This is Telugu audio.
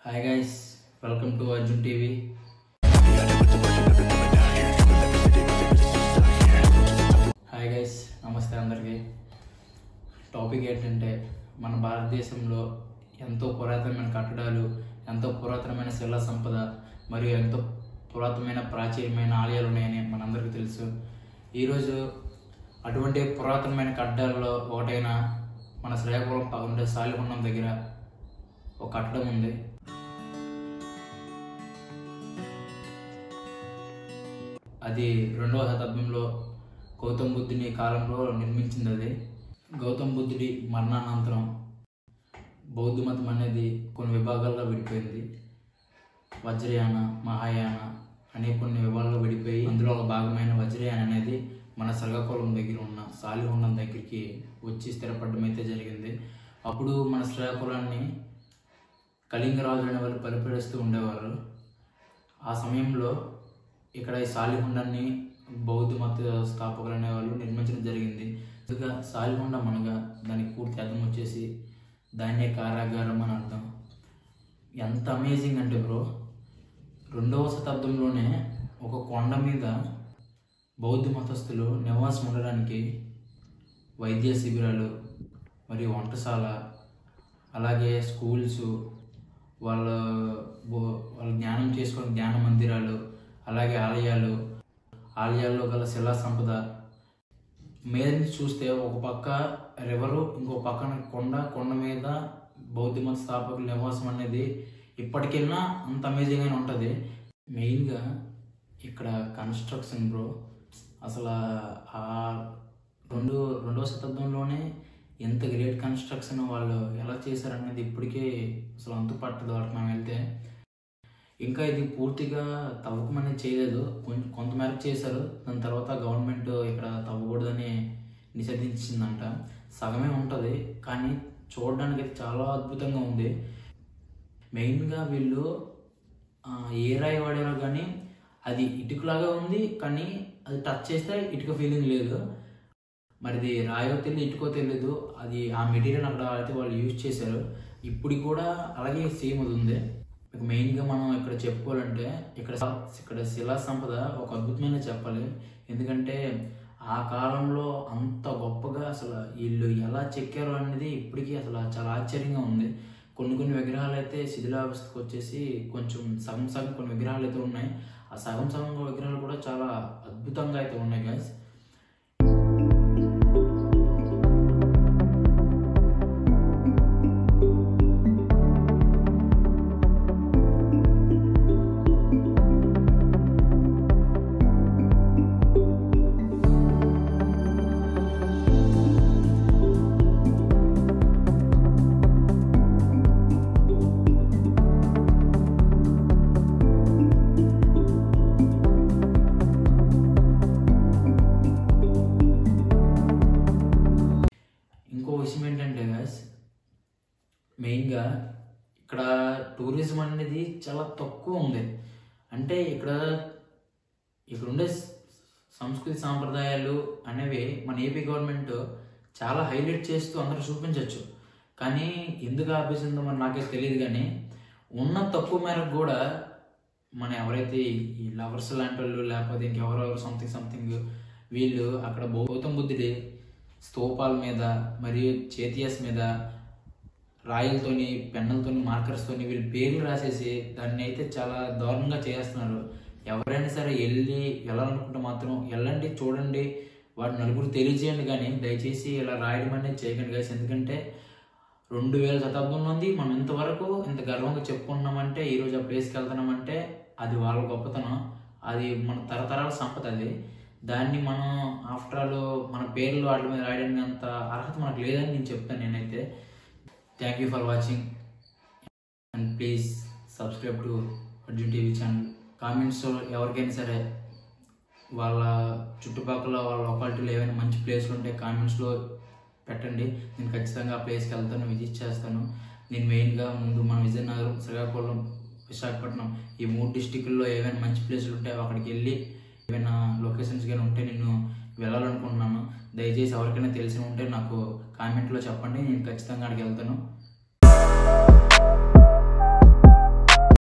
Hi guys, welcome to Arjun TV. Hi guys, నమస్తే అందరికీ. టాపిక్ ఏంటంటే మన భారతదేశంలో ఎంతో పురాతనమైన కట్టడాలు, ఎంతో పురాతనమైన శిలా సంపద మరియు ఎంతో పురాతనమైన ప్రాచీనమైన ఆలయాలు ఉన్నాయని మనందరికీ తెలుసు. ఈరోజు అటువంటి పురాతనమైన కట్టడాల్లో ఒకటైన మన శ్రీకాకుళం ఉండే సాలిగుండం దగ్గర ఒక కట్టడం ఉంది. అది 2వ శతాబ్దంలో గౌతమ బుద్ధుని కాలంలో నిర్మించింది. అది గౌతమ బుద్ధుడి మరణానంతరం బౌద్ధ మతం అనేది కొన్ని విభాగాల్లో విడిపోయింది. వజ్రయాన, మహాయాన అనే కొన్ని విభాగాల్లో విడిపోయి అందులో ఒక భాగమైన వజ్రయాన అనేది మన శ్రీకాకుళం దగ్గర ఉన్న సాలిగుండం దగ్గరికి వచ్చి స్థిరపడడం అయితే జరిగింది. అప్పుడు మన శ్రీకాకుళాన్ని కళింగరాజు అనే వాళ్ళు పరిపాలిస్తూ ఉండేవారు. ఆ సమయంలో ఇక్కడ ఈ సాలిగుండాన్ని బౌద్ధ మత స్థాపకులు అనేవాళ్ళు నిర్మించడం జరిగింది. ఇక సాలిగుండం అనగా దానికి పూర్తి అర్థం వచ్చేసి ధాన్య కారాగారం అని అర్థం. ఎంత అమేజింగ్ అంటే బ్రో, 2వ శతాబ్దంలోనే ఒక కొండ మీద బౌద్ధ మతస్థులు నివాసం ఉండడానికి వైద్య శిబిరాలు మరియు వంటశాల, అలాగే స్కూల్స్, వాళ్ళ జ్ఞానం చేసుకునే జ్ఞాన మందిరాలు, అలాగే ఆలయాల్లో గల శిలా సంపద మీద నుంచి చూస్తే ఒక పక్క రివరు, ఇంకో పక్కన కొండ మీద బౌద్ధ మత స్థాపకుల నివాసం అనేది ఇప్పటికెళ్ళినా అంత అమేజింగ్గానే ఉంటుంది. మెయిన్గా ఇక్కడ కన్స్ట్రక్షన్ బ్రో, అసలు ఆ 2వ శతాబ్దంలోనే ఎంత గ్రేట్ కన్స్ట్రక్షన్ వాళ్ళు ఎలా చేశారనేది ఇప్పటికే అసలు అంతుపట్టదు. అటు మనం వెళ్తే ఇంకా ఇది పూర్తిగా తవ్వకమనేది చేయలేదు, కొంతమేరకు చేశారు. దాని తర్వాత గవర్నమెంట్ ఇక్కడ తవ్వకూడదని నిషేధించిందంట. సగమే ఉంటుంది, కానీ చూడడానికి చాలా అద్భుతంగా ఉంది. మెయిన్గా వీళ్ళు ఏ రాయి వాడారో కానీ అది ఇటుకలాగా ఉంది, కానీ అది టచ్ చేస్తే ఇటుక ఫీలింగ్ లేదు. మరిది రాయో తెలియదు, ఇటుకో తెలియదు, అది ఆ మెటీరియల్ అక్కడ అయితే వాళ్ళు యూజ్ చేశారు. ఇప్పుడు కూడా అలాగే సేమ్ అది ఉంది. మెయిన్గా మనం ఇక్కడ చెప్పుకోవాలంటే ఇక్కడ శిలా సంపద ఒక అద్భుతమైన చెప్పాలి. ఎందుకంటే ఆ కాలంలో అంత గొప్పగా అసలు వీళ్ళు ఎలా చెక్కారు అనేది ఇప్పటికీ అసలు చాలా ఆశ్చర్యంగా ఉంది. కొన్ని విగ్రహాలు అయితే శిథిలావస్థకు వచ్చేసి కొంచెం సగం కొన్ని విగ్రహాలు అయితే ఉన్నాయి. ఆ సగం విగ్రహాలు కూడా చాలా అద్భుతంగా అయితే ఉన్నాయి గైస్. విషయం ఏంటంటే గైస్, మెయిన్గా ఇక్కడ టూరిజం అనేది చాలా తక్కువ ఉంది. అంటే ఇక్కడ ఉండే సంస్కృతి సాంప్రదాయాలు అనేవి మన ఏపీ గవర్నమెంట్ చాలా హైలైట్ చేస్తూ అందరూ చూపించవచ్చు. కానీ ఎందుకు ఆపేసిందో మరి నాకైతే తెలియదు. కానీ ఉన్న తక్కువ మేరకు కూడా మన ఎవరైతే ఈ లవర్స్ లాంటి వాళ్ళు, లేకపోతే ఇంకెవరెవరు సంథింగ్ వీళ్ళు అక్కడ గౌతమ బుద్ధుడి స్తూపాల మీద మరియు చేతియాస్ మీద రాయిలతోని, పెన్నులతోని, మార్కర్స్తోని వీళ్ళు పేర్లు రాసేసి దాన్ని అయితే చాలా దారుణంగా చేస్తున్నారు. ఎవరైనా సరే వెళ్ళాలనుకుంటే మాత్రం వెళ్ళండి, చూడండి, వాటి నలుగురు తెలియజేయండి. కానీ దయచేసి ఇలా రాయడం అనేది చేయకండి గైస్. ఎందుకంటే 2000 శతాబ్దంలో ఉంది. మనం ఇంతవరకు ఇంత గర్వంగా చెప్పుకుంటున్నామంటే, ఈరోజు ఆ ప్లేస్కి వెళ్తున్నామంటే అది వాళ్ళ గొప్పతనం, అది మన తరతరాల సంపద. అది దాన్ని మనం ఆఫ్టర్ ఆల్ మన పేర్లు వాటి మీద రాయడానికి అంత అర్హత మనకు లేదని నేను చెప్తాను నేనైతే. Thank you for watching and please subscribe to Arjun TV channel. కామెంట్స్లో ఎవరికైనా సరే వాళ్ళ చుట్టుపక్కల వాళ్ళ లొకాలిటీలో ఏమైనా మంచి ప్లేస్లు ఉంటే కామెంట్స్లో పెట్టండి. నేను ఖచ్చితంగా ఆ ప్లేస్కి వెళ్తాను, విజిట్ చేస్తాను. నేను మెయిన్గా ముందు మన విజయనగరం, శ్రీకాకుళం, విశాఖపట్నం ఈ 3 డిస్టిక్ల్లో ఏమైనా మంచి ప్లేసులు ఉంటే అక్కడికి వెళ్ళి ఏమైనా లొకేషన్స్ కానీ ఉంటే నేను వెళ్ళాలనుకుంటున్నాను. దయచేసి ఎవరికైనా తెలిసి ఉంటే నాకు కామెంట్లో చెప్పండి, నేను ఖచ్చితంగా అక్కడికి వెళ్తాను.